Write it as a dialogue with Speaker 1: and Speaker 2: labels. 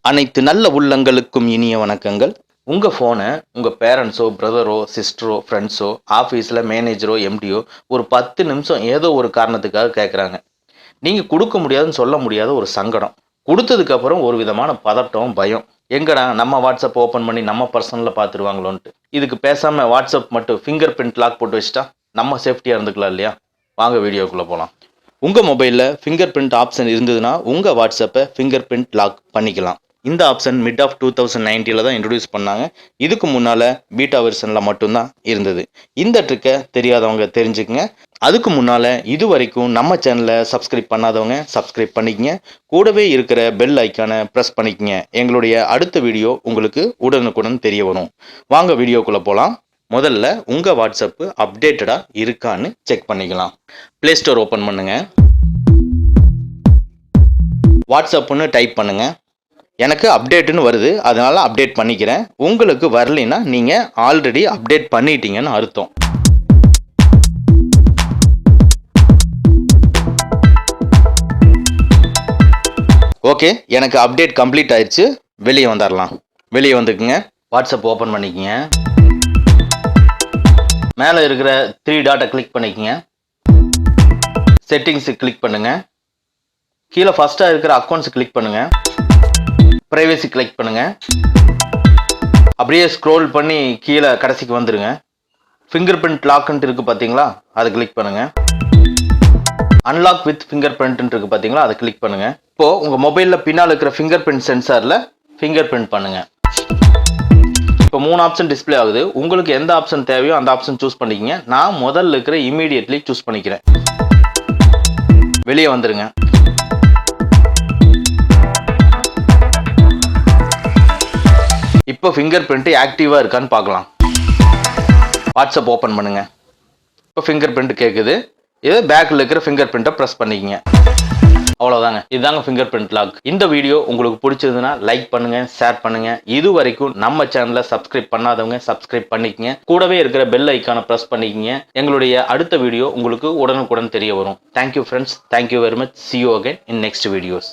Speaker 1: அனைத்து நல்ல உள்ளங்களுக்கும் இனிய வணக்கங்கள். உங்கள் ஃபோனை உங்கள் பேரண்ட்ஸோ, பிரதரோ, சிஸ்டரோ, ஃப்ரெண்ட்ஸோ, ஆஃபீஸில் மேனேஜரோ, எம்டியோ ஒரு 10 நிமிஷம் ஏதோ ஒரு காரணத்துக்காக கேட்குறாங்க. நீங்கள் கொடுக்க முடியாதுன்னு சொல்ல முடியாத ஒரு சங்கடம். கொடுத்ததுக்கப்புறம் ஒரு விதமான பதட்டம், பயம். எங்கடா நம்ம வாட்ஸ்அப் ஓப்பன் பண்ணி நம்ம பர்சனலில் பார்த்துருவாங்களோன்ட்டு. இதுக்கு பேசாமல் வாட்ஸ்அப் மட்டும் ஃபிங்கர் பிரிண்ட் லாக் போட்டு வச்சுட்டா நம்ம சேஃப்டியாக இருந்துக்கலாம் இல்லையா? வாங்க வீடியோக்குள்ளே போகலாம். உங்கள் மொபைலில் ஃபிங்கர் பிரிண்ட் ஆப்ஷன் இருந்ததுன்னா உங்கள் வாட்ஸ்அப்பை ஃபிங்கர் பிரிண்ட் லாக் பண்ணிக்கலாம். இந்த ஆப்ஷன் மிட் ஆஃப் 2019 தான் இன்ட்ரடியூஸ் பண்ணாங்க. இதுக்கு முன்னால் பீட்டா வெர்ஷனில் மட்டும்தான் இருந்தது. இந்த ட்ரிக்கை தெரியாதவங்க தெரிஞ்சுக்கங்க. அதுக்கு முன்னால் இது வரைக்கும் நம்ம சேனலை சப்ஸ்கிரைப் பண்ணாதவங்க சப்ஸ்கிரைப் பண்ணிக்கங்க. கூடவே இருக்கிற பெல் ஐக்கானை ப்ரெஸ் பண்ணிக்கங்க. எங்களுடைய அடுத்த வீடியோ உங்களுக்கு உடனுக்குடன் தெரிய வரும். வாங்க வீடியோக்குள்ளே போகலாம். முதல்ல உங்கள் வாட்ஸ்அப்பு அப்டேட்டடாக இருக்கான்னு செக் பண்ணிக்கலாம். ப்ளே ஸ்டோர் ஓப்பன் பண்ணுங்கள். வாட்ஸ்அப்புன்னு டைப் பண்ணுங்கள். எனக்கு அப்டேட்டுன்னு வருது, அதனால் அப்டேட் பண்ணிக்கிறேன். உங்களுக்கு வரலைன்னா நீங்கள் ஆல்ரெடி அப்டேட் பண்ணிட்டீங்கன்னு அர்த்தம். ஓகே, எனக்கு அப்டேட் கம்ப்ளீட் ஆயிடுச்சு. வெளியே வந்துடலாம். வெளியே வந்துக்குங்க. வாட்ஸ்அப் ஓப்பன் பண்ணிக்கங்க. மேலே இருக்கிற 3 டாட்டை கிளிக் பண்ணிக்கங்க. செட்டிங்ஸு கிளிக் பண்ணுங்கள். கீழே ஃபஸ்ட்டாக இருக்கிற அக்கௌண்ட்ஸ் கிளிக் பண்ணுங்கள். ப்ரைவசி கிளிக் பண்ணுங்க. அப்படியே ஸ்க்ரோல் பண்ணி கீழே கடைசிக்கு வந்துருங்க. ஃபிங்கர் பிரிண்ட் லாக்ன்ட்டு இருக்கு பார்த்தீங்களா, அதை கிளிக் பண்ணுங்க. அன்லாக் வித் ஃபிங்கர் பிரிண்ட் இருக்கு பார்த்தீங்களா, அதை கிளிக் பண்ணுங்க. இப்போ உங்க மொபைலில் பின்னால் இருக்கிற ஃபிங்கர் பிரிண்ட் சென்சாரில் ஃபிங்கர் பிரிண்ட் பண்ணுங்க. இப்போ 3 ஆப்ஷன் டிஸ்பிளே ஆகுது. உங்களுக்கு எந்த ஆப்ஷன் தேவையோ அந்த ஆப்ஷன் சூஸ் பண்ணிக்கங்க. நான் முதல்ல இருக்கிற இமீடியட்லி சூஸ் பண்ணிக்கிறேன். வெளியே வந்துருங்க. இப்போ ஃபிங்கர் பிரிண்ட் ஆக்டிவாக இருக்கான்னு பார்க்கலாம். வாட்ஸ்அப் ஓப்பன் பண்ணுங்க. இப்போ ஃபிங்கர் பிரிண்ட் கேட்குது. இது பேக்கில் இருக்கிற ஃபிங்கர் பிரிண்ட்டை ப்ரெஸ் பண்ணிக்கங்க. அவ்வளோதாங்க. இதுதாங்க ஃபிங்கர் பிரிண்ட் லாக். இந்த வீடியோ உங்களுக்கு பிடிச்சதுன்னா லைக் பண்ணுங்க, ஷேர் பண்ணுங்க. இது வரைக்கும் நம்ம சேனலை சப்ஸ்கிரைப் பண்ணாதவங்க சப்ஸ்கிரைப் பண்ணிக்கங்க. கூடவே இருக்கிற பெல் ஐக்கானை ப்ரெஸ் பண்ணிக்கங்க. எங்களுடைய அடுத்த வீடியோ உங்களுக்கு உடனுக்குடன் தெரிய வரும். Thank you friends. Thank you very much. See you again in next videos.